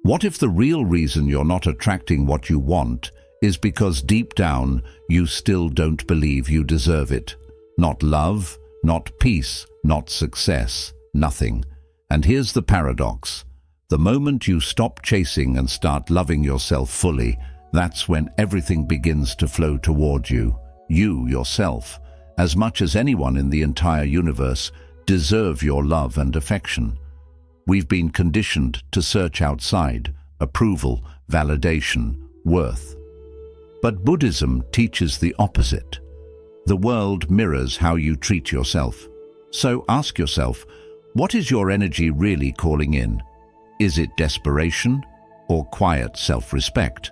What if the real reason you're not attracting what you want is because deep down you still don't believe you deserve it? Not love, not peace, not success, nothing. And here's the paradox. The moment you stop chasing and start loving yourself fully, that's when everything begins to flow toward you. You, yourself, as much as anyone in the entire universe, deserve your love and affection. We've been conditioned to search outside, approval, validation, worth. But Buddhism teaches the opposite. The world mirrors how you treat yourself. So ask yourself, what is your energy really calling in? Is it desperation or quiet self-respect?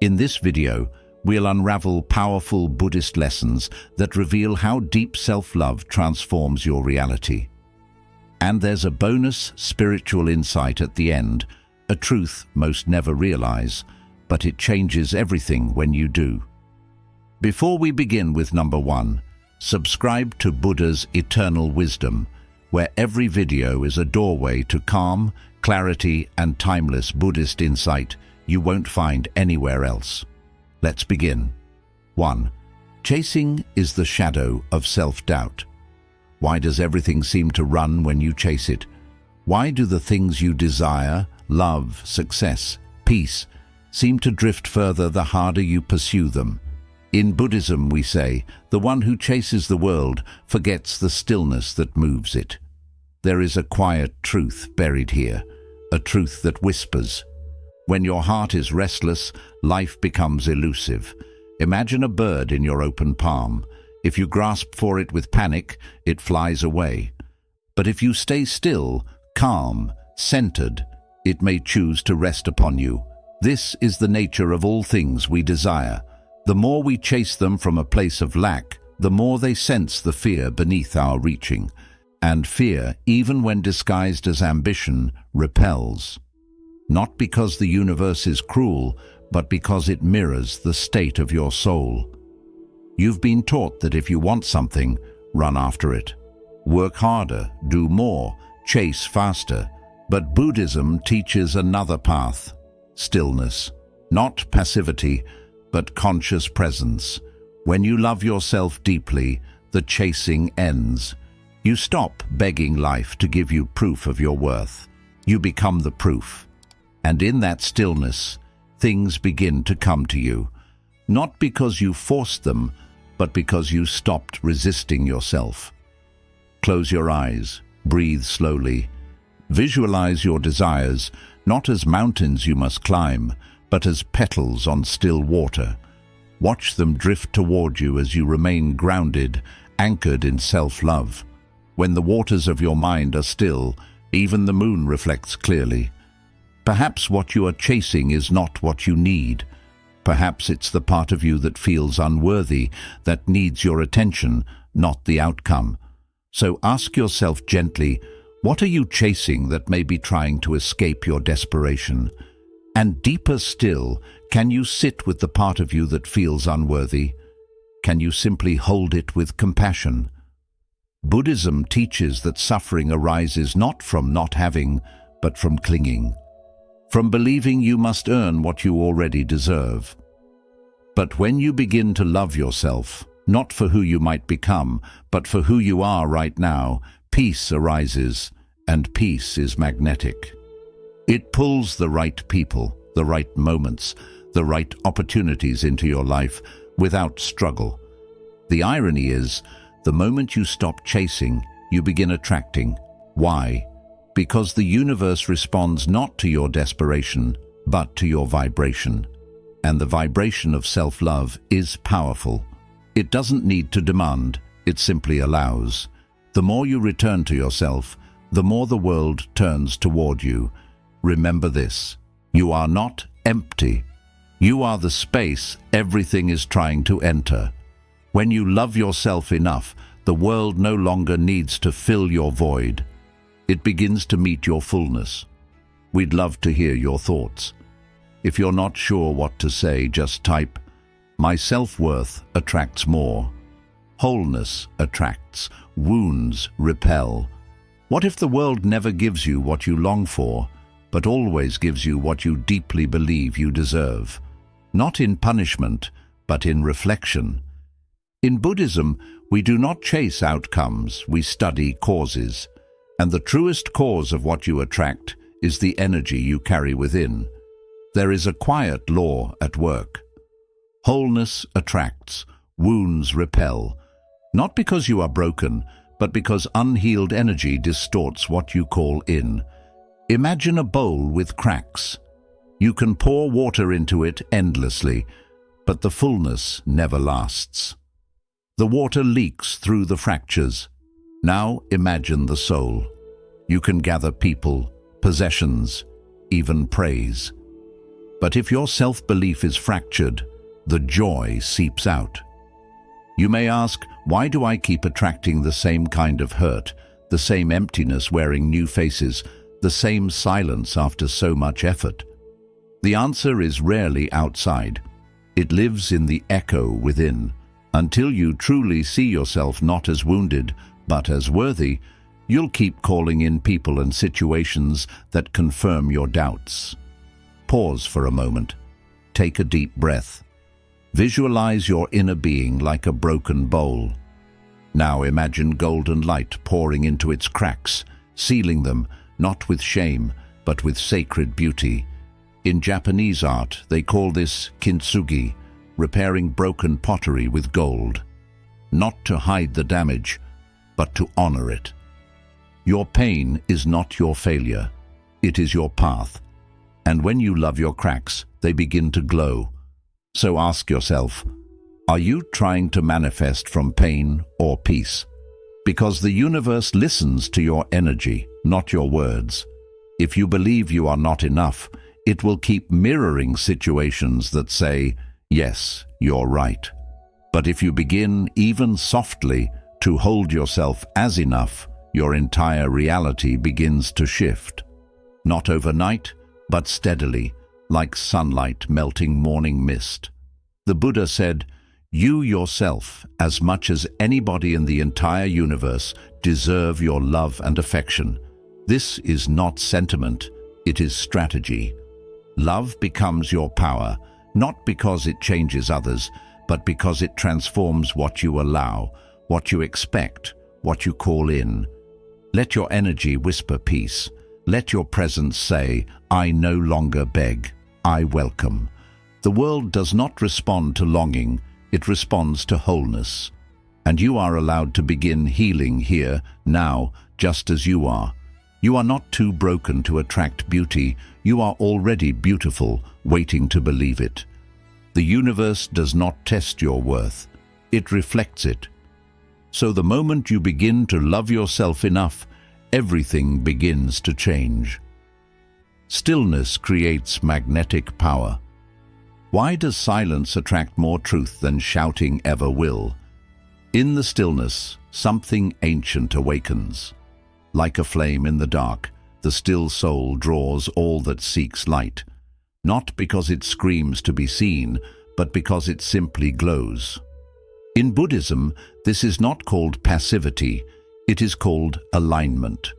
In this video, we'll unravel powerful Buddhist lessons that reveal how deep self-love transforms your reality. And there's a bonus spiritual insight at the end, a truth most never realize, but it changes everything when you do. Before we begin with number 1, subscribe to Buddha's Eternal Wisdom, where every video is a doorway to calm, clarity, and timeless Buddhist insight you won't find anywhere else. Let's begin. 1. Chasing is the shadow of self-doubt. Why does everything seem to run when you chase it? Why do the things you desire, love, success, peace, seem to drift further the harder you pursue them? In Buddhism, we say, the one who chases the world forgets the stillness that moves it. There is a quiet truth buried here, a truth that whispers. When your heart is restless, life becomes elusive. Imagine a bird in your open palm. If you grasp for it with panic, it flies away. But if you stay still, calm, centered, it may choose to rest upon you. This is the nature of all things we desire. The more we chase them from a place of lack, the more they sense the fear beneath our reaching. And fear, even when disguised as ambition, repels. Not because the universe is cruel, but because it mirrors the state of your soul. You've been taught that if you want something, run after it. Work harder, do more, chase faster. But Buddhism teaches another path, stillness. Not passivity, but conscious presence. When you love yourself deeply, the chasing ends. You stop begging life to give you proof of your worth. You become the proof. And in that stillness, things begin to come to you. Not because you forced them, but because you stopped resisting yourself. Close your eyes, breathe slowly. Visualize your desires, not as mountains you must climb, but as petals on still water. Watch them drift toward you as you remain grounded, anchored in self-love. When the waters of your mind are still, even the moon reflects clearly. Perhaps what you are chasing is not what you need. Perhaps it's the part of you that feels unworthy, that needs your attention, not the outcome. So ask yourself gently, what are you chasing that may be trying to escape your desperation? And deeper still, can you sit with the part of you that feels unworthy? Can you simply hold it with compassion? Buddhism teaches that suffering arises not from not having, but from clinging. From believing you must earn what you already deserve. But when you begin to love yourself, not for who you might become, but for who you are right now, peace arises, and peace is magnetic. It pulls the right people, the right moments, the right opportunities into your life without struggle. The irony is, the moment you stop chasing, you begin attracting. Why? Because the universe responds not to your desperation, but to your vibration. And the vibration of self-love is powerful. It doesn't need to demand, it simply allows. The more you return to yourself, the more the world turns toward you. Remember this, you are not empty. You are the space everything is trying to enter. When you love yourself enough, the world no longer needs to fill your void. It begins to meet your fullness. We'd love to hear your thoughts. If you're not sure what to say, just type, "My self-worth attracts more." Wholeness attracts, wounds repel. What if the world never gives you what you long for? but always gives you what you deeply believe you deserve. Not in punishment, but in reflection. In Buddhism, we do not chase outcomes, we study causes. And the truest cause of what you attract is the energy you carry within. There is a quiet law at work. Wholeness attracts, wounds repel. Not because you are broken, but because unhealed energy distorts what you call in. Imagine a bowl with cracks. You can pour water into it endlessly, but the fullness never lasts. The water leaks through the fractures. Now imagine the soul. You can gather people, possessions, even praise. But if your self-belief is fractured, the joy seeps out. You may ask, why do I keep attracting the same kind of hurt, the same emptiness wearing new faces, the same silence after so much effort? The answer is rarely outside. It lives in the echo within. Until you truly see yourself not as wounded, but as worthy, you'll keep calling in people and situations that confirm your doubts. Pause for a moment. Take a deep breath. Visualize your inner being like a broken bowl. Now imagine golden light pouring into its cracks, sealing them, not with shame, but with sacred beauty. In Japanese art, they call this kintsugi, repairing broken pottery with gold. Not to hide the damage, but to honor it. Your pain is not your failure. It is your path. And when you love your cracks, they begin to glow. So ask yourself, are you trying to manifest from pain or peace? Because the universe listens to your energy, not your words. If you believe you are not enough, it will keep mirroring situations that say, yes, you're right. But if you begin, even softly, to hold yourself as enough, your entire reality begins to shift. Not overnight, but steadily, like sunlight melting morning mist. The Buddha said, you yourself, as much as anybody in the entire universe, deserve your love and affection. This is not sentiment, it is strategy. Love becomes your power, not because it changes others, but because it transforms what you allow, what you expect, what you call in. Let your energy whisper peace. Let your presence say, I no longer beg, I welcome. The world does not respond to longing, it responds to wholeness. And you are allowed to begin healing here, now, just as you are. You are not too broken to attract beauty, you are already beautiful, waiting to believe it. The universe does not test your worth, it reflects it. So the moment you begin to love yourself enough, everything begins to change. Stillness creates magnetic power. Why does silence attract more truth than shouting ever will? In the stillness, something ancient awakens. Like a flame in the dark, the still soul draws all that seeks light, not because it screams to be seen, but because it simply glows. In Buddhism, this is not called passivity, it is called alignment.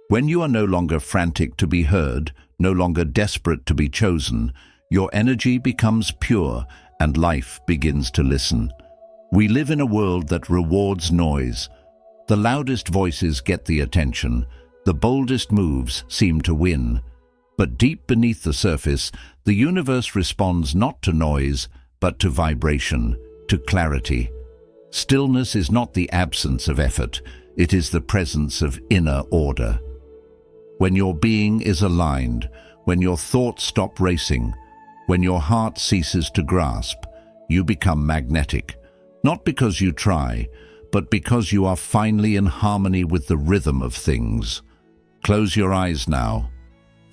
When you are no longer frantic to be heard, no longer desperate to be chosen, your energy becomes pure and life begins to listen. We live in a world that rewards noise. The loudest voices get the attention, the boldest moves seem to win. But deep beneath the surface, the universe responds not to noise, but to vibration, to clarity. Stillness is not the absence of effort, it is the presence of inner order. When your being is aligned, when your thoughts stop racing, when your heart ceases to grasp, you become magnetic, not because you try, but because you are finally in harmony with the rhythm of things. Close your eyes now.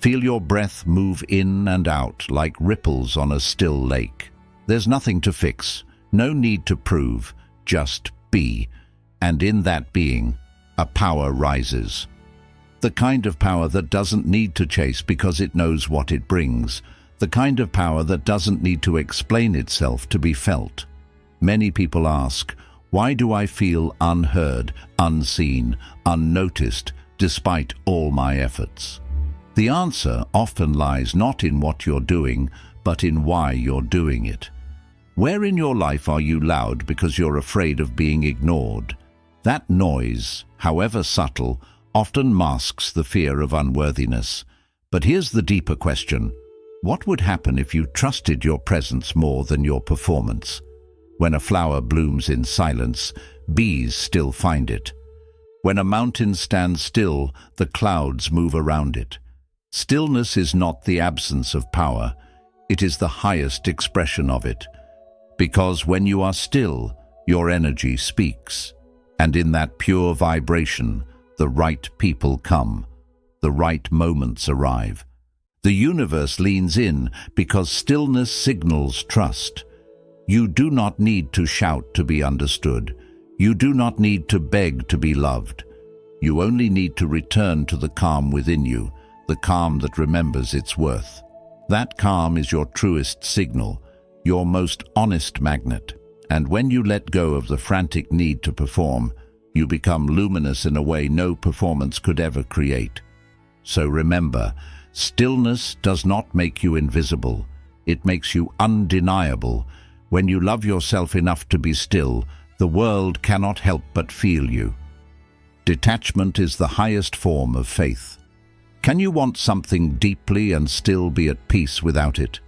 Feel your breath move in and out like ripples on a still lake. There's nothing to fix, no need to prove, just be. And in that being, a power rises. The kind of power that doesn't need to chase because it knows what it brings. The kind of power that doesn't need to explain itself to be felt. Many people ask, why do I feel unheard, unseen, unnoticed, despite all my efforts? The answer often lies not in what you're doing, but in why you're doing it. Where in your life are you loud because you're afraid of being ignored? That noise, however subtle, often masks the fear of unworthiness. But here's the deeper question. What would happen if you trusted your presence more than your performance? When a flower blooms in silence, bees still find it. When a mountain stands still, the clouds move around it. Stillness is not the absence of power, it is the highest expression of it. Because when you are still, your energy speaks. And in that pure vibration, the right people come, the right moments arrive. The universe leans in because stillness signals trust. You do not need to shout to be understood. You do not need to beg to be loved. You only need to return to the calm within you, the calm that remembers its worth. That calm is your truest signal, your most honest magnet. And when you let go of the frantic need to perform, you become luminous in a way no performance could ever create. So remember, stillness does not make you invisible. It makes you undeniable. When you love yourself enough to be still, the world cannot help but feel you. Detachment is the highest form of faith. Can you want something deeply and still be at peace without it?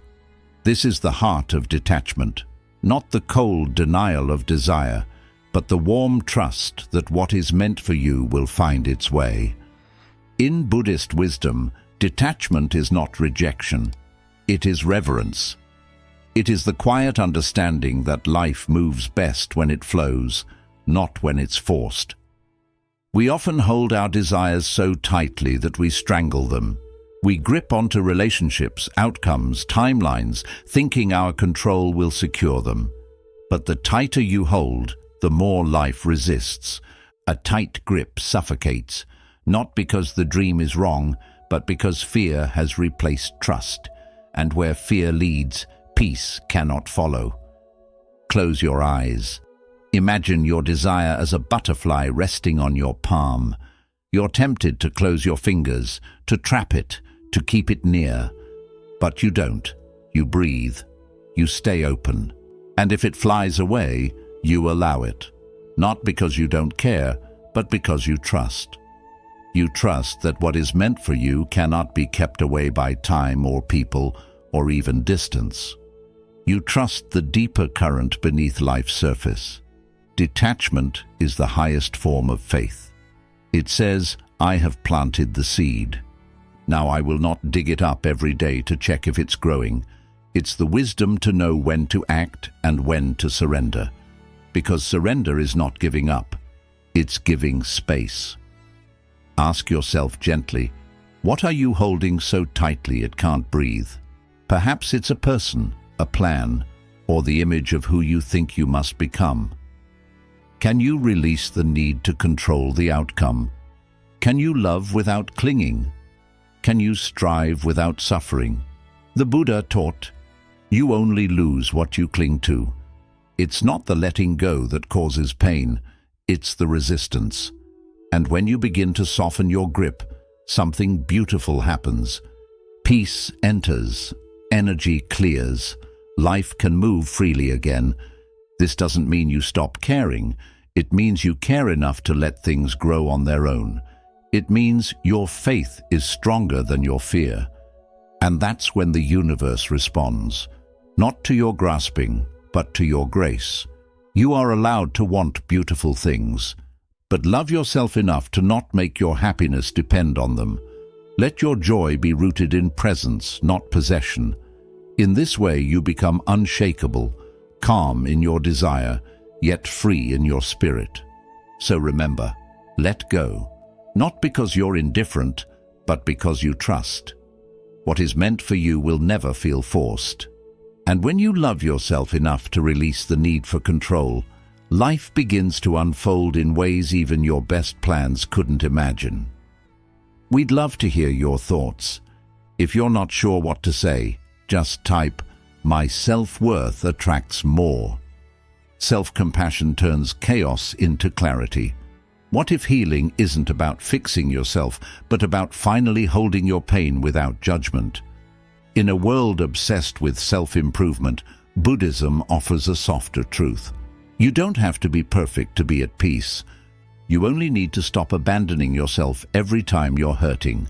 This is the heart of detachment, not the cold denial of desire, but the warm trust that what is meant for you will find its way. In Buddhist wisdom, detachment is not rejection, it is reverence. It is the quiet understanding that life moves best when it flows, not when it's forced. We often hold our desires so tightly that we strangle them. We grip onto relationships, outcomes, timelines, thinking our control will secure them. But the tighter you hold, the more life resists. A tight grip suffocates, not because the dream is wrong, but because fear has replaced trust. And where fear leads, peace cannot follow. Close your eyes. Imagine your desire as a butterfly resting on your palm. You're tempted to close your fingers, to trap it, to keep it near. But you don't. You breathe. You stay open. And if it flies away, you allow it. Not because you don't care, but because you trust. You trust that what is meant for you cannot be kept away by time or people or even distance. You trust the deeper current beneath life's surface. Detachment is the highest form of faith. It says, I have planted the seed. Now I will not dig it up every day to check if it's growing. It's the wisdom to know when to act and when to surrender. Because surrender is not giving up, it's giving space. Ask yourself gently, what are you holding so tightly it can't breathe? Perhaps it's a person, a plan, or the image of who you think you must become. Can you release the need to control the outcome? Can you love without clinging? Can you strive without suffering? The Buddha taught, you only lose what you cling to. It's not the letting go that causes pain, it's the resistance. And when you begin to soften your grip, something beautiful happens. Peace enters, energy clears, life can move freely again. This doesn't mean you stop caring. It means you care enough to let things grow on their own. It means your faith is stronger than your fear. And that's when the universe responds, not to your grasping, but to your grace. You are allowed to want beautiful things, but love yourself enough to not make your happiness depend on them. Let your joy be rooted in presence, not possession. In this way you become unshakable, calm in your desire, yet free in your spirit. So remember, let go, not because you're indifferent, but because you trust. What is meant for you will never feel forced. And when you love yourself enough to release the need for control, life begins to unfold in ways even your best plans couldn't imagine. We'd love to hear your thoughts. If you're not sure what to say, just type, "My self-worth attracts more." Self-compassion turns chaos into clarity. What if healing isn't about fixing yourself, but about finally holding your pain without judgment? In a world obsessed with self-improvement, Buddhism offers a softer truth. You don't have to be perfect to be at peace. You only need to stop abandoning yourself every time you're hurting.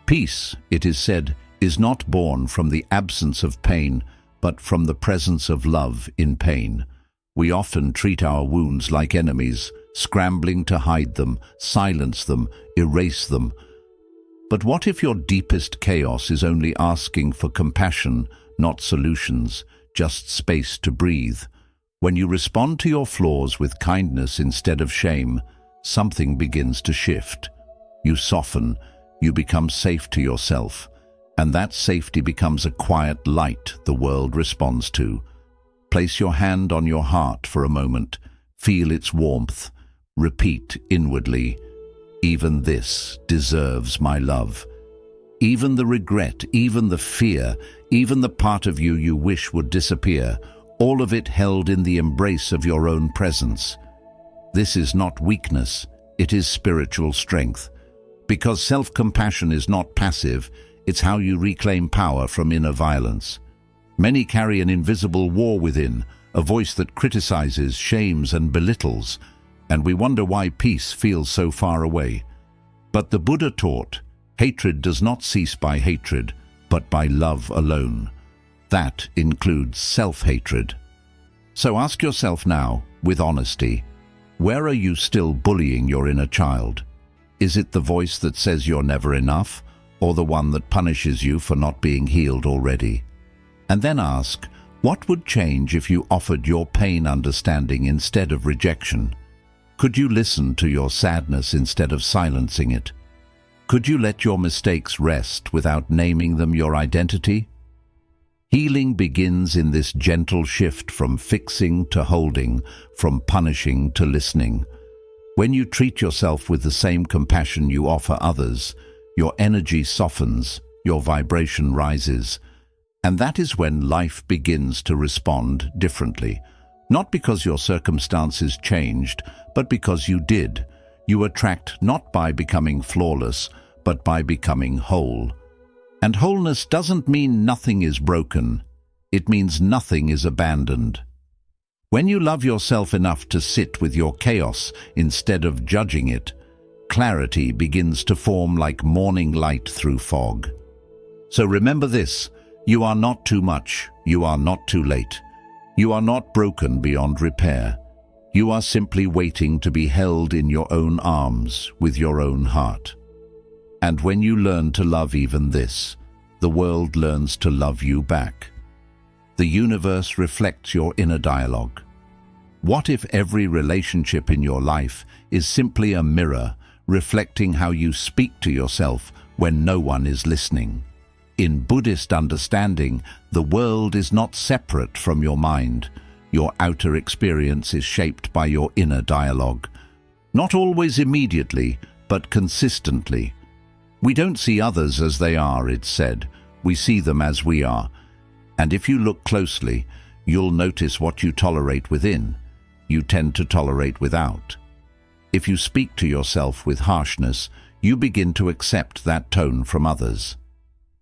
Peace, it is said, is not born from the absence of pain, but from the presence of love in pain. We often treat our wounds like enemies, scrambling to hide them, silence them, erase them. But what if your deepest chaos is only asking for compassion, not solutions, just space to breathe? When you respond to your flaws with kindness instead of shame, something begins to shift. You soften, you become safe to yourself, and that safety becomes a quiet light the world responds to. Place your hand on your heart for a moment, feel its warmth, repeat inwardly, "Even this deserves my love." Even the regret, even the fear, even the part of you you wish would disappear, all of it held in the embrace of your own presence. This is not weakness, it is spiritual strength. Because self-compassion is not passive, it's how you reclaim power from inner violence. Many carry an invisible war within, a voice that criticizes, shames, and belittles, and we wonder why peace feels so far away. But the Buddha taught, hatred does not cease by hatred, but by love alone. That includes self-hatred. So ask yourself now, with honesty, where are you still bullying your inner child? Is it the voice that says you're never enough, or the one that punishes you for not being healed already? And then ask, what would change if you offered your pain understanding instead of rejection? Could you listen to your sadness instead of silencing it? Could you let your mistakes rest without naming them your identity? Healing begins in this gentle shift from fixing to holding, from punishing to listening. When you treat yourself with the same compassion you offer others, your energy softens, your vibration rises. And that is when life begins to respond differently. Not because your circumstances changed, but because you did. You attract not by becoming flawless, but by becoming whole. And wholeness doesn't mean nothing is broken. It means nothing is abandoned. When you love yourself enough to sit with your chaos instead of judging it, clarity begins to form like morning light through fog. So remember this, you are not too much, you are not too late. You are not broken beyond repair. You are simply waiting to be held in your own arms with your own heart. And when you learn to love even this, the world learns to love you back. The universe reflects your inner dialogue. What if every relationship in your life is simply a mirror reflecting how you speak to yourself when no one is listening? In Buddhist understanding, the world is not separate from your mind. Your outer experience is shaped by your inner dialogue. Not always immediately, but consistently. We don't see others as they are, it's said. We see them as we are. And if you look closely, you'll notice what you tolerate within, you tend to tolerate without. If you speak to yourself with harshness, you begin to accept that tone from others.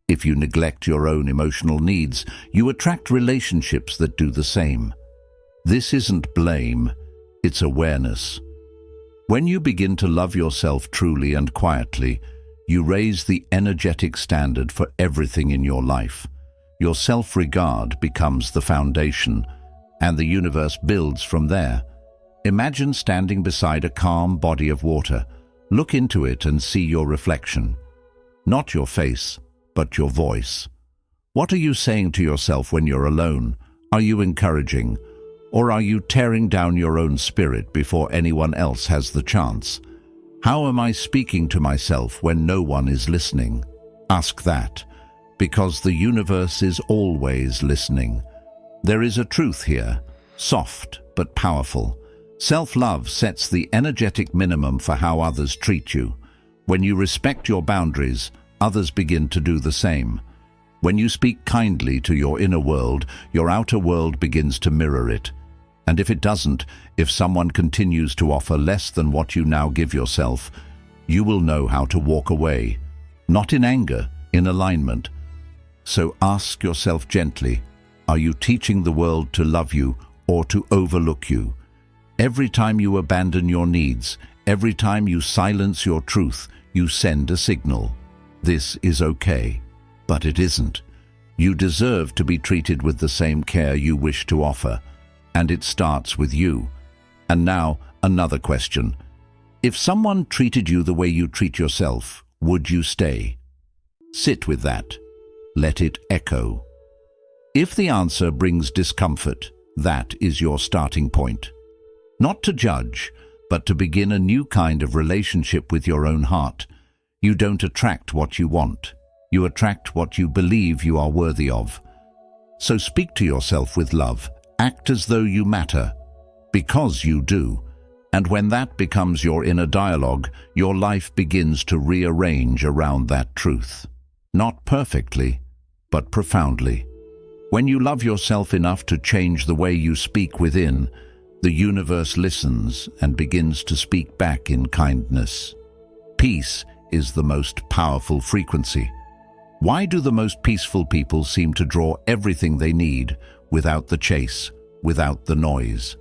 If you neglect your own emotional needs, you attract relationships that do the same. This isn't blame, it's awareness. When you begin to love yourself truly and quietly, you raise the energetic standard for everything in your life. Your self-regard becomes the foundation, and the universe builds from there. Imagine standing beside a calm body of water. Look into it and see your reflection. Not your face, but your voice. What are you saying to yourself when you're alone? Are you encouraging? Or are you tearing down your own spirit before anyone else has the chance? How am I speaking to myself when no one is listening? Ask that, because the universe is always listening. There is a truth here, soft but powerful. Self-love sets the energetic minimum for how others treat you. When you respect your boundaries, others begin to do the same. When you speak kindly to your inner world, your outer world begins to mirror it. And if it doesn't, if someone continues to offer less than what you now give yourself, you will know how to walk away, not in anger, in alignment. So ask yourself gently, are you teaching the world to love you or to overlook you? Every time you abandon your needs, every time you silence your truth, you send a signal. This is okay, but it isn't. You deserve to be treated with the same care you wish to offer, and it starts with you. And now, another question. If someone treated you the way you treat yourself, would you stay? Sit with that. Let it echo. If the answer brings discomfort, that is your starting point. Not to judge, but to begin a new kind of relationship with your own heart. You don't attract what you want. You attract what you believe you are worthy of. So speak to yourself with love. Act as though you matter, because you do. And when that becomes your inner dialogue, your life begins to rearrange around that truth. Not perfectly, but profoundly. When you love yourself enough to change the way you speak within, the universe listens and begins to speak back in kindness. Peace is the most powerful frequency. Why do the most peaceful people seem to draw everything they need without the chase, without the noise?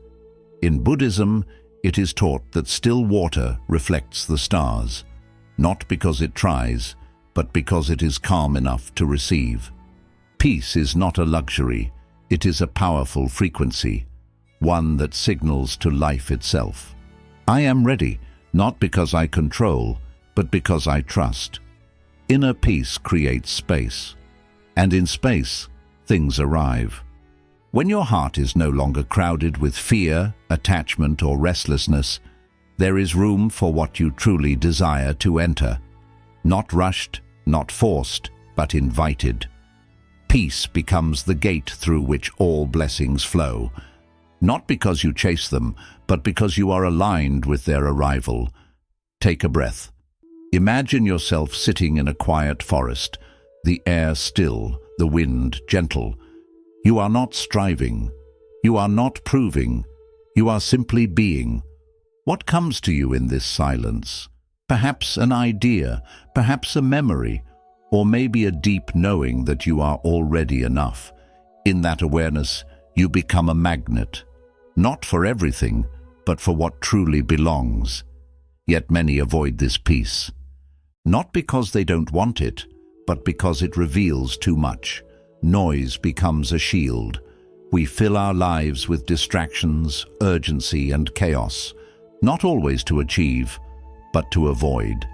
In Buddhism, it is taught that still water reflects the stars, not because it tries, but because it is calm enough to receive. Peace is not a luxury, it is a powerful frequency, one that signals to life itself. I am ready, not because I control, but because I trust. Inner peace creates space, and in space, things arrive. When your heart is no longer crowded with fear, attachment, or restlessness, there is room for what you truly desire to enter. Not rushed, not forced, but invited. Peace becomes the gate through which all blessings flow, not because you chase them, but because you are aligned with their arrival. Take a breath. Imagine yourself sitting in a quiet forest, the air still, the wind gentle. You are not striving. You are not proving. You are simply being. What comes to you in this silence? Perhaps an idea, perhaps a memory, or maybe a deep knowing that you are already enough. In that awareness, you become a magnet, not for everything, but for what truly belongs. Yet many avoid this peace, not because they don't want it, but because it reveals too much. Noise becomes a shield. We fill our lives with distractions, urgency, and chaos, not always to achieve, but to avoid.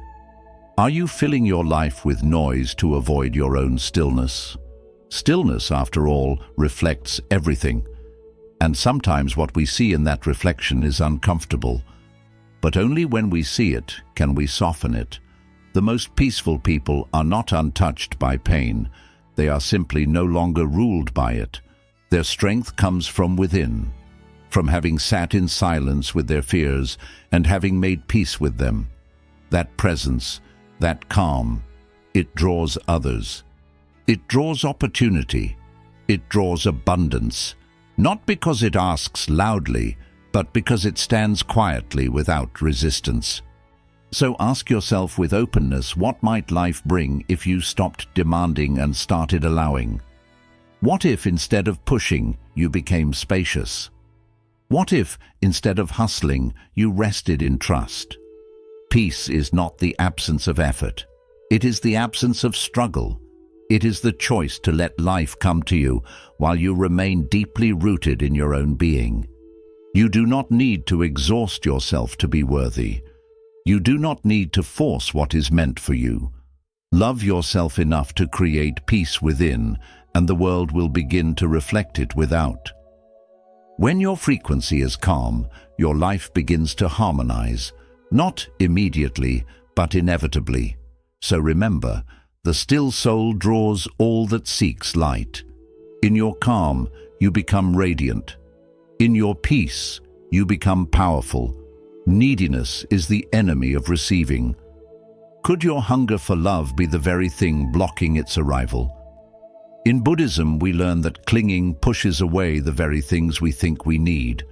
Are you filling your life with noise to avoid your own stillness? Stillness, after all, reflects everything. And sometimes what we see in that reflection is uncomfortable. But only when we see it can we soften it. The most peaceful people are not untouched by pain. They are simply no longer ruled by it. Their strength comes from within, from having sat in silence with their fears and having made peace with them. That presence, that calm, it draws others. It draws opportunity. It draws abundance, not because it asks loudly, but because it stands quietly without resistance. So ask yourself with openness, what might life bring if you stopped demanding and started allowing? What if instead of pushing, you became spacious? What if instead of hustling, you rested in trust? Peace is not the absence of effort. It is the absence of struggle. It is the choice to let life come to you while you remain deeply rooted in your own being. You do not need to exhaust yourself to be worthy. You do not need to force what is meant for you. Love yourself enough to create peace within, and the world will begin to reflect it without. When your frequency is calm, your life begins to harmonize, not immediately, but inevitably. So remember, the still soul draws all that seeks light. In your calm, you become radiant. In your peace, you become powerful. Neediness is the enemy of receiving. Could your hunger for love be the very thing blocking its arrival? In Buddhism, we learn that clinging pushes away the very things we think we need.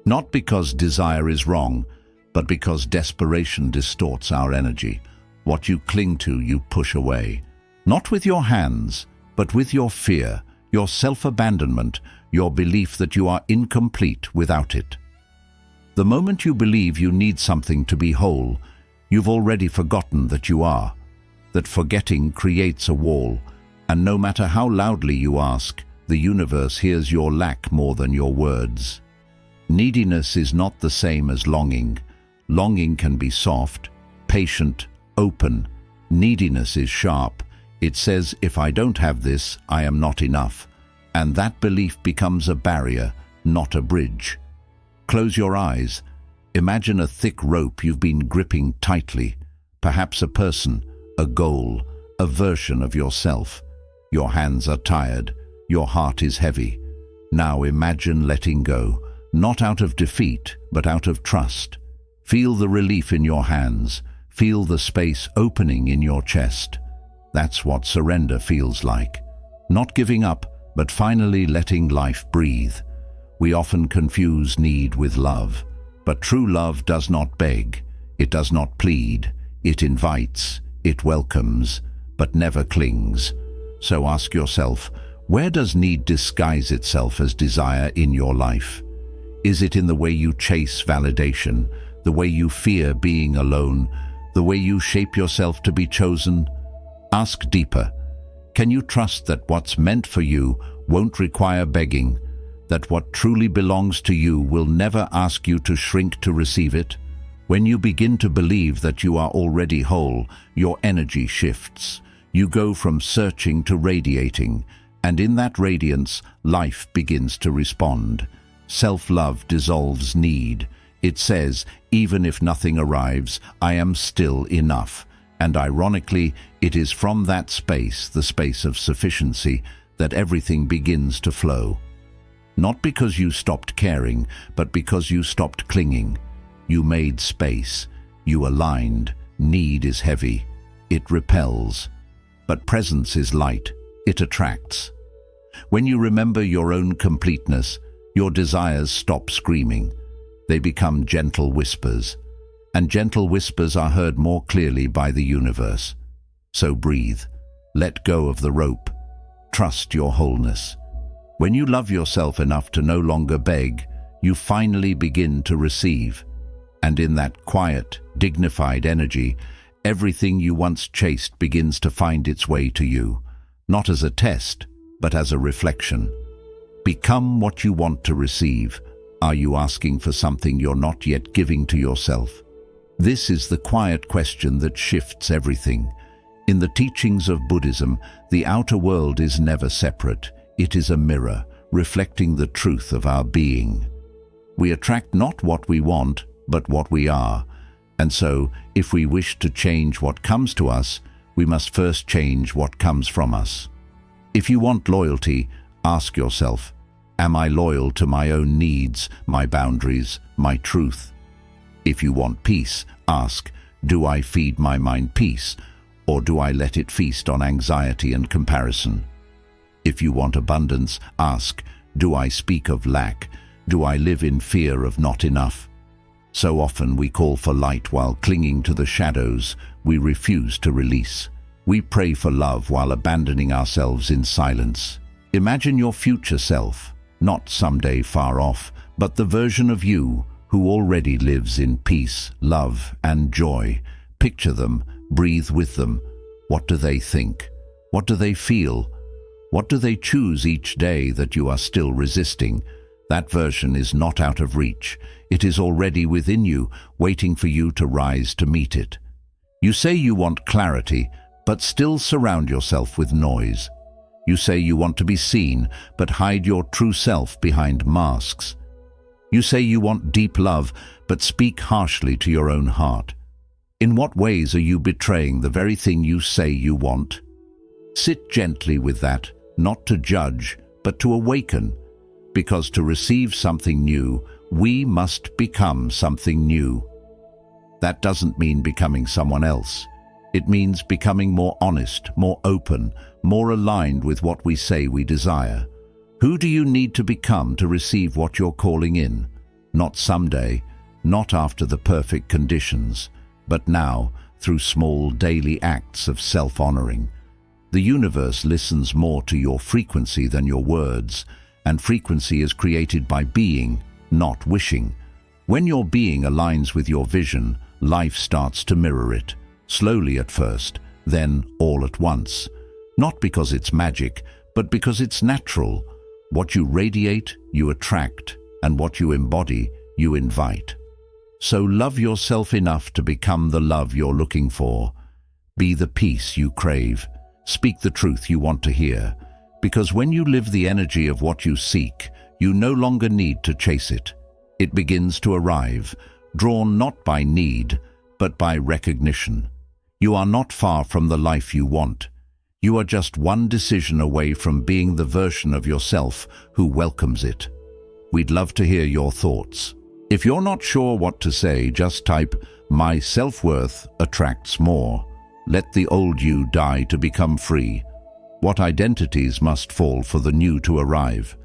Not because desire is wrong, but because desperation distorts our energy. What you cling to, you push away. Not with your hands, but with your fear, your self-abandonment, your belief that you are incomplete without it. The moment you believe you need something to be whole, you've already forgotten that you are. That forgetting creates a wall, and no matter how loudly you ask, the universe hears your lack more than your words. Neediness is not the same as longing. Longing can be soft, patient, open. Neediness is sharp. It says, if I don't have this, I am not enough. And that belief becomes a barrier, not a bridge. Close your eyes. Imagine a thick rope you've been gripping tightly. Perhaps a person, a goal, a version of yourself. Your hands are tired. Your heart is heavy. Now imagine letting go, not out of defeat, but out of trust. Feel the relief in your hands. Feel the space opening in your chest. That's what surrender feels like. Not giving up, but finally letting life breathe. We often confuse need with love, but true love does not beg. It does not plead. It invites. It welcomes, but never clings. So ask yourself, where does need disguise itself as desire in your life? Is it in the way you chase validation, the way you fear being alone, the way you shape yourself to be chosen? Ask deeper. Can you trust that what's meant for you won't require begging, that what truly belongs to you will never ask you to shrink to receive it? When you begin to believe that you are already whole, your energy shifts. You go from searching to radiating, and in that radiance, life begins to respond. Self-love dissolves need. It says, even if nothing arrives, I am still enough. And ironically, it is from that space, the space of sufficiency, that everything begins to flow. Not because you stopped caring, but because you stopped clinging. You made space. You aligned. Need is heavy. It repels. But presence is light. It attracts. When you remember your own completeness, your desires stop screaming. They become gentle whispers. And gentle whispers are heard more clearly by the universe. So breathe. Let go of the rope. Trust your wholeness. When you love yourself enough to no longer beg, you finally begin to receive. And in that quiet, dignified energy, everything you once chased begins to find its way to you, not as a test, but as a reflection. Become what you want to receive. Are you asking for something you're not yet giving to yourself? This is the quiet question that shifts everything. In the teachings of Buddhism, the outer world is never separate. It is a mirror, reflecting the truth of our being. We attract not what we want, but what we are. And so, if we wish to change what comes to us, we must first change what comes from us. If you want loyalty, ask yourself, am I loyal to my own needs, my boundaries, my truth? If you want peace, ask, do I feed my mind peace, or do I let it feast on anxiety and comparison? If you want abundance, ask, do I speak of lack? Do I live in fear of not enough? So often we call for light while clinging to the shadows we refuse to release. We pray for love while abandoning ourselves in silence. Imagine your future self, not someday far off, but the version of you who already lives in peace, love, and joy. Picture them, breathe with them. What do they think? What do they feel? What do they choose each day that you are still resisting? That version is not out of reach. It is already within you, waiting for you to rise to meet it. You say you want clarity, but still surround yourself with noise. You say you want to be seen, but hide your true self behind masks. You say you want deep love, but speak harshly to your own heart. In what ways are you betraying the very thing you say you want? Sit gently with that, not to judge, but to awaken. Because to receive something new, we must become something new. That doesn't mean becoming someone else. It means becoming more honest, more open, more aligned with what we say we desire. Who do you need to become to receive what you're calling in? not someday, not after the perfect conditions, but now, through small daily acts of self-honoring. The universe listens more to your frequency than your words, and frequency is created by being, not wishing. When your being aligns with your vision, life starts to mirror it, slowly at first, then all at once. Not because it's magic, but because it's natural. What you radiate, you attract, and what you embody, you invite. So love yourself enough to become the love you're looking for. Be the peace you crave. Speak the truth you want to hear. Because when you live the energy of what you seek, you no longer need to chase it. It begins to arrive, drawn not by need, but by recognition. You are not far from the life you want. You are just one decision away from being the version of yourself who welcomes it. We'd love to hear your thoughts. If you're not sure what to say, just type, "My self-worth attracts more. Let the old you die to become free." What identities must fall for the new to arrive?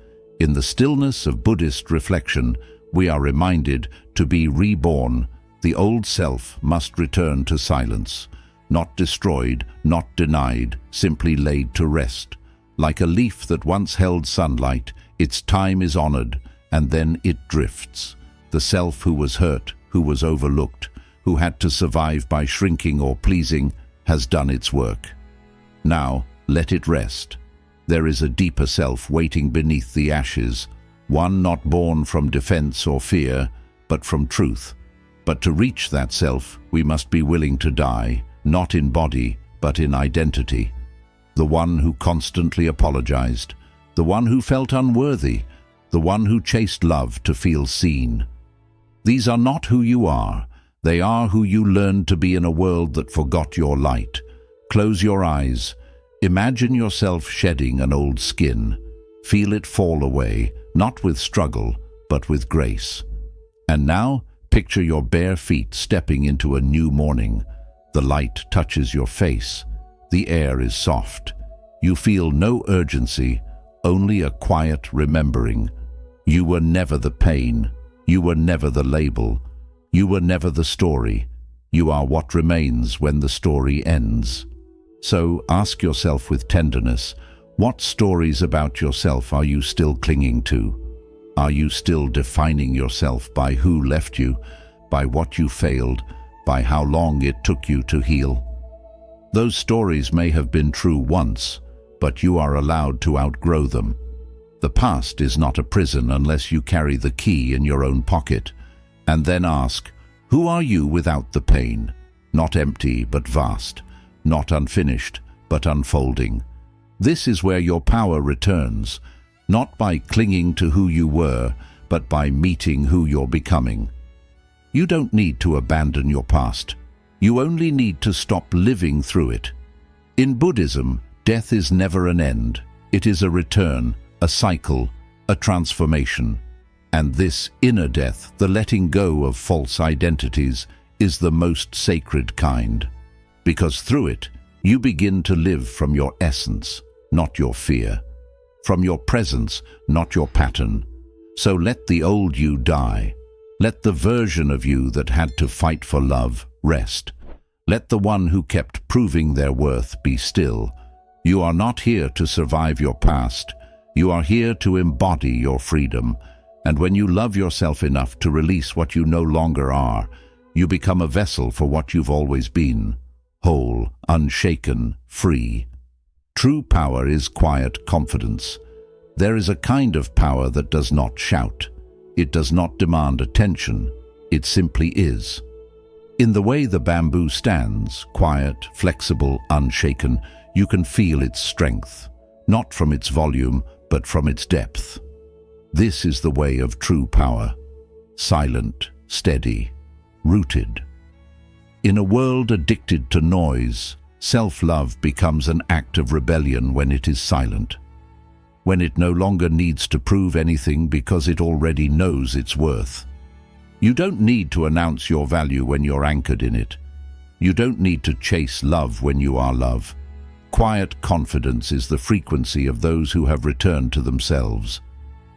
In the stillness of Buddhist reflection, we are reminded to be reborn. The old self must return to silence. Not destroyed, not denied, simply laid to rest. Like a leaf that once held sunlight, its time is honored, and then it drifts. The self who was hurt, who was overlooked, who had to survive by shrinking or pleasing, has done its work. Now, let it rest. There is a deeper self waiting beneath the ashes, one not born from defense or fear, but from truth. But to reach that self, we must be willing to die, not in body, but in identity. The one who constantly apologized, the one who felt unworthy, the one who chased love to feel seen. These are not who you are. They are who you learned to be in a world that forgot your light. Close your eyes. Imagine yourself shedding an old skin. Feel it fall away, not with struggle, but with grace. And now, picture your bare feet stepping into a new morning. The light touches your face. The air is soft. You feel no urgency, only a quiet remembering. You were never the pain. You were never the label. You were never the story. You are what remains when the story ends. So ask yourself with tenderness, what stories about yourself are you still clinging to? Are you still defining yourself by who left you, by what you failed, by how long it took you to heal? Those stories may have been true once, but you are allowed to outgrow them. The past is not a prison unless you carry the key in your own pocket. And then ask, who are you without the pain? Not empty, but vast. Not unfinished, but unfolding. This is where your power returns, not by clinging to who you were, but by meeting who you're becoming. You don't need to abandon your past. You only need to stop living through it. In Buddhism, death is never an end. It is a return, a cycle, a transformation. And this inner death, the letting go of false identities, is the most sacred kind. Because through it, you begin to live from your essence, not your fear. From your presence, not your pattern. So let the old you die. Let the version of you that had to fight for love rest. Let the one who kept proving their worth be still. You are not here to survive your past. You are here to embody your freedom. And when you love yourself enough to release what you no longer are, you become a vessel for what you've always been. Whole, unshaken, free. True power is quiet confidence. There is a kind of power that does not shout. It does not demand attention. It simply is. In the way the bamboo stands, quiet, flexible, unshaken, you can feel its strength, not from its volume, but from its depth. This is the way of true power. Silent, steady, rooted. In a world addicted to noise, self-love becomes an act of rebellion when it is silent. When it no longer needs to prove anything because it already knows its worth. You don't need to announce your value when you're anchored in it. You don't need to chase love when you are love. Quiet confidence is the frequency of those who have returned to themselves.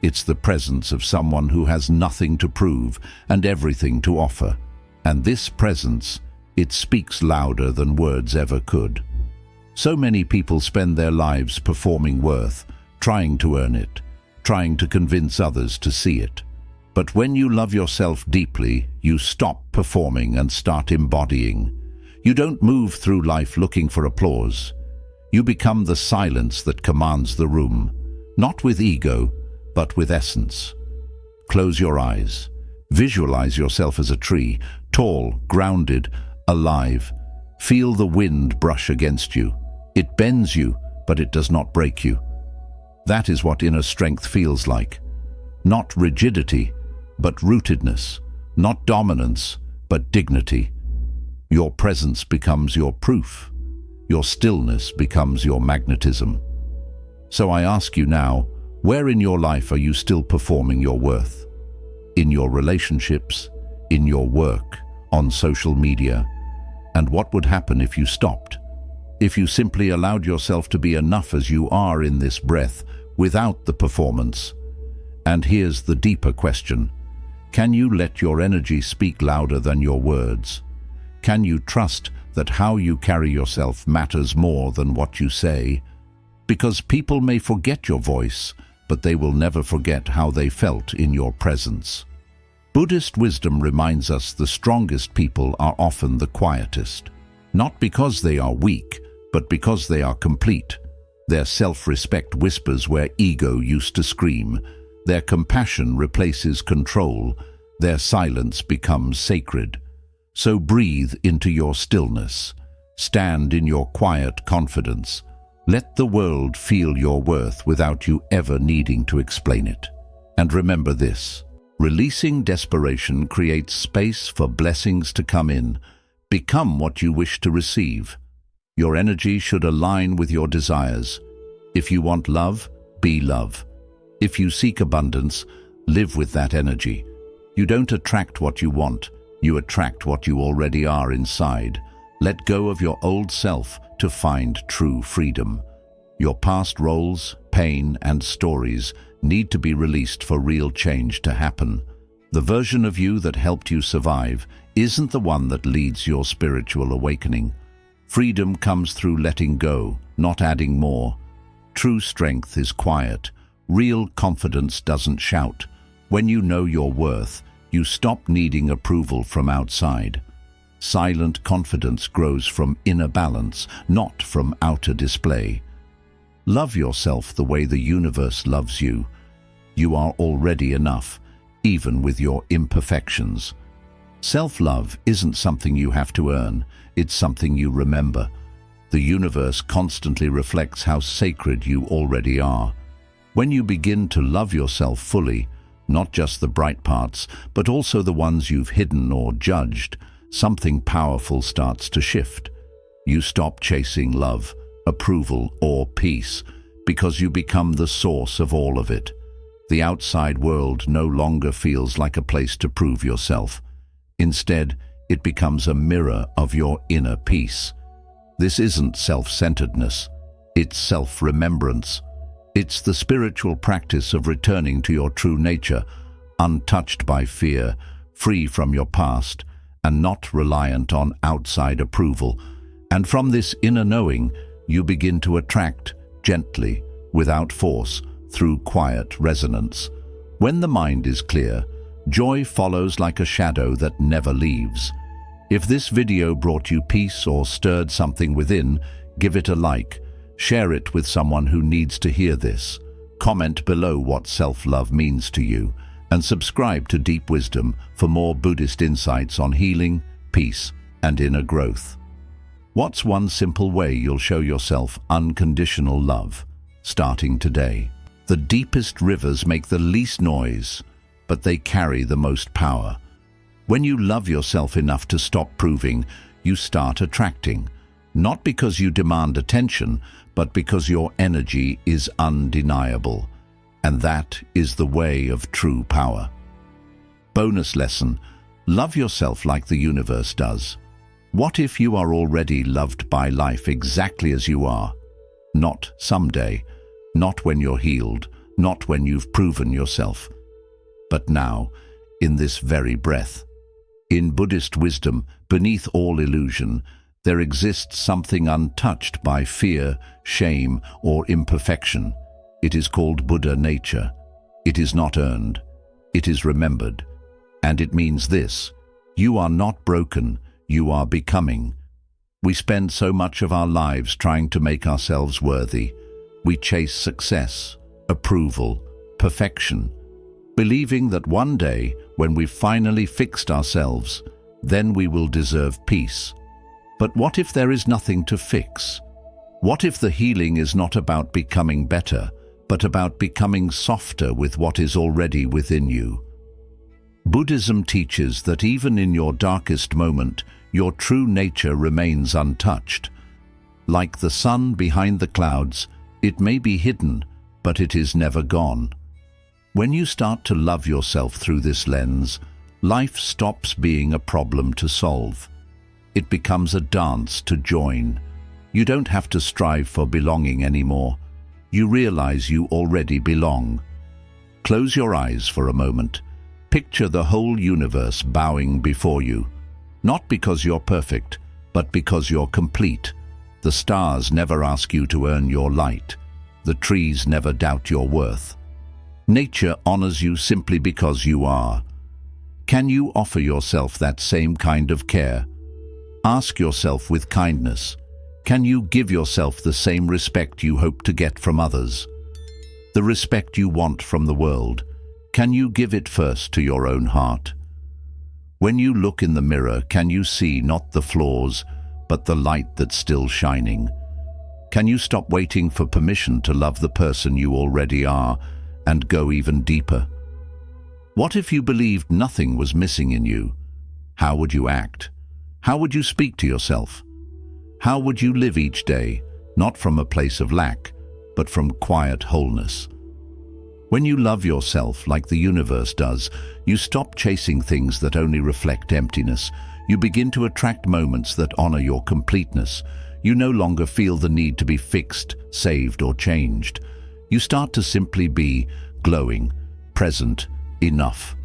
It's the presence of someone who has nothing to prove and everything to offer. And this presence, it speaks louder than words ever could. So many people spend their lives performing worth, trying to earn it, trying to convince others to see it. But when you love yourself deeply, you stop performing and start embodying. You don't move through life looking for applause. You become the silence that commands the room, not with ego, but with essence. Close your eyes. Visualize yourself as a tree, tall, grounded, alive. Feel the wind brush against you. It bends you, but it does not break you. That is what inner strength feels like. Not rigidity, but rootedness. Not dominance, but dignity. Your presence becomes your proof. Your stillness becomes your magnetism. So I ask you now, where in your life are you still performing your worth? In your relationships, in your work, on social media? And what would happen if you stopped? If you simply allowed yourself to be enough as you are in this breath, without the performance? And here's the deeper question. Can you let your energy speak louder than your words? Can you trust that how you carry yourself matters more than what you say? Because people may forget your voice, but they will never forget how they felt in your presence. Buddhist wisdom reminds us the strongest people are often the quietest, not because they are weak, but because they are complete. Their self-respect whispers where ego used to scream. Their compassion replaces control. Their silence becomes sacred. So breathe into your stillness. Stand in your quiet confidence. Let the world feel your worth without you ever needing to explain it. And remember this: releasing desperation creates space for blessings to come in. Become what you wish to receive. Your energy should align with your desires. If you want love, be love. If you seek abundance, live with that energy. You don't attract what you want, you attract what you already are inside. Let go of your old self to find true freedom. Your past roles, pain, and stories need to be released for real change to happen. The version of you that helped you survive isn't the one that leads your spiritual awakening. Freedom comes through letting go, not adding more. True strength is quiet. Real confidence doesn't shout. When you know your worth, you stop needing approval from outside. Silent confidence grows from inner balance, not from outer display. Love yourself the way the universe loves you. You are already enough, even with your imperfections. Self-love isn't something you have to earn, it's something you remember. The universe constantly reflects how sacred you already are. When you begin to love yourself fully, not just the bright parts, but also the ones you've hidden or judged, something powerful starts to shift. You stop chasing love, approval, or peace, because you become the source of all of it. The outside world no longer feels like a place to prove yourself. Instead, it becomes a mirror of your inner peace. This isn't self-centeredness, it's self-remembrance. It's the spiritual practice of returning to your true nature, untouched by fear, free from your past, and not reliant on outside approval. And from this inner knowing, you begin to attract, gently, without force, through quiet resonance. When the mind is clear, joy follows like a shadow that never leaves. If this video brought you peace or stirred something within, give it a like. Share it with someone who needs to hear this. Comment below what self-love means to you, and subscribe to Deep Wisdom for more Buddhist insights on healing, peace, and inner growth. What's one simple way you'll show yourself unconditional love, starting today? The deepest rivers make the least noise, but they carry the most power. When you love yourself enough to stop proving, you start attracting. Not because you demand attention, but because your energy is undeniable. And that is the way of true power. Bonus lesson: love yourself like the universe does. What if you are already loved by life exactly as you are? Not someday, not when you're healed, not when you've proven yourself, but now, in this very breath. In Buddhist wisdom, beneath all illusion, there exists something untouched by fear, shame, or imperfection. It is called Buddha nature. It is not earned. It is remembered. And it means this: you are not broken, you are becoming. We spend so much of our lives trying to make ourselves worthy. We chase success, approval, perfection, believing that one day, when we've finally fixed ourselves, then we will deserve peace. But what if there is nothing to fix? What if the healing is not about becoming better, but about becoming softer with what is already within you? Buddhism teaches that even in your darkest moment, your true nature remains untouched. Like the sun behind the clouds, it may be hidden, but it is never gone. When you start to love yourself through this lens, life stops being a problem to solve. It becomes a dance to join. You don't have to strive for belonging anymore. You realize you already belong. Close your eyes for a moment. Picture the whole universe bowing before you. Not because you're perfect, but because you're complete. The stars never ask you to earn your light. The trees never doubt your worth. Nature honors you simply because you are. Can you offer yourself that same kind of care? Ask yourself with kindness, can you give yourself the same respect you hope to get from others? The respect you want from the world, can you give it first to your own heart? When you look in the mirror, can you see not the flaws, but the light that's still shining? Can you stop waiting for permission to love the person you already are and go even deeper? What if you believed nothing was missing in you? How would you act? How would you speak to yourself? How would you live each day, not from a place of lack, but from quiet wholeness? When you love yourself like the universe does, you stop chasing things that only reflect emptiness. You begin to attract moments that honor your completeness. You no longer feel the need to be fixed, saved, or changed. You start to simply be glowing, present, enough.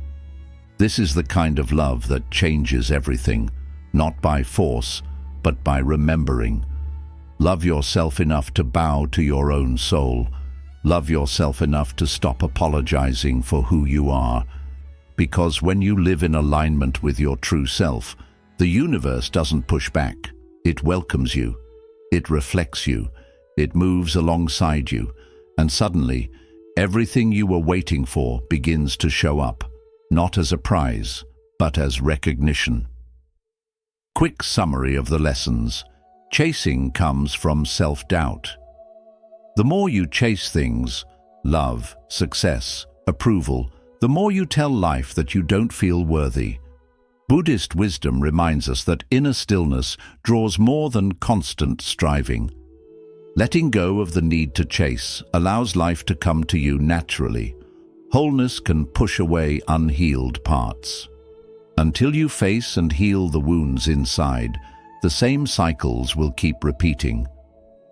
This is the kind of love that changes everything, not by force, but by remembering. Love yourself enough to bow to your own soul. Love yourself enough to stop apologizing for who you are. Because when you live in alignment with your true self, the universe doesn't push back. It welcomes you. It reflects you. It moves alongside you. And suddenly, everything you were waiting for begins to show up, not as a prize, but as recognition. Quick summary of the lessons. Chasing comes from self-doubt. The more you chase things, love, success, approval, the more you tell life that you don't feel worthy. Buddhist wisdom reminds us that inner stillness draws more than constant striving. Letting go of the need to chase allows life to come to you naturally. Wholeness can push away unhealed parts. Until you face and heal the wounds inside, the same cycles will keep repeating.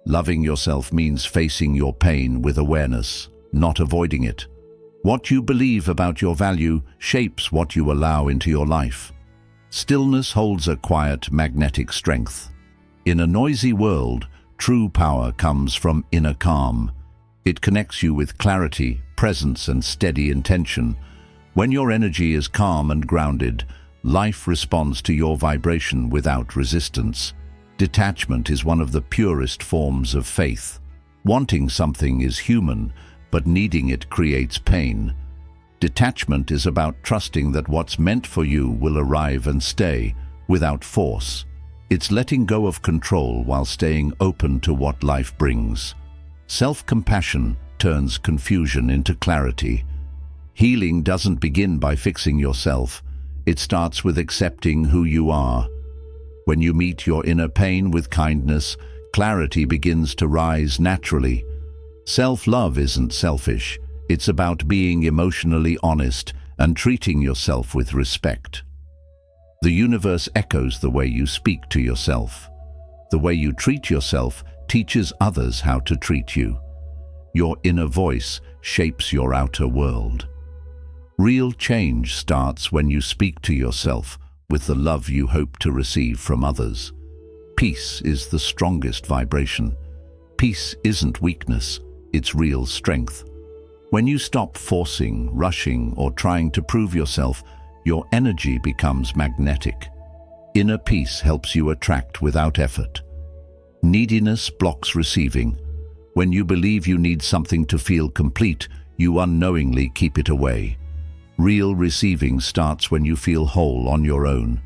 Loving yourself means facing your pain with awareness, not avoiding it. What you believe about your value shapes what you allow into your life. Stillness holds a quiet, magnetic strength. In a noisy world, true power comes from inner calm. It connects you with clarity, presence, and steady intention. When your energy is calm and grounded, life responds to your vibration without resistance. Detachment is one of the purest forms of faith. Wanting something is human, but needing it creates pain. Detachment is about trusting that what's meant for you will arrive and stay, without force. It's letting go of control while staying open to what life brings. Self-compassion turns confusion into clarity. Healing doesn't begin by fixing yourself. It starts with accepting who you are. When you meet your inner pain with kindness, clarity begins to rise naturally. Self-love isn't selfish. It's about being emotionally honest and treating yourself with respect. The universe echoes the way you speak to yourself. The way you treat yourself teaches others how to treat you. Your inner voice shapes your outer world. Real change starts when you speak to yourself with the love you hope to receive from others. Peace is the strongest vibration. Peace isn't weakness, it's real strength. When you stop forcing, rushing, or trying to prove yourself, your energy becomes magnetic. Inner peace helps you attract without effort. Neediness blocks receiving. When you believe you need something to feel complete, you unknowingly keep it away. Real receiving starts when you feel whole on your own.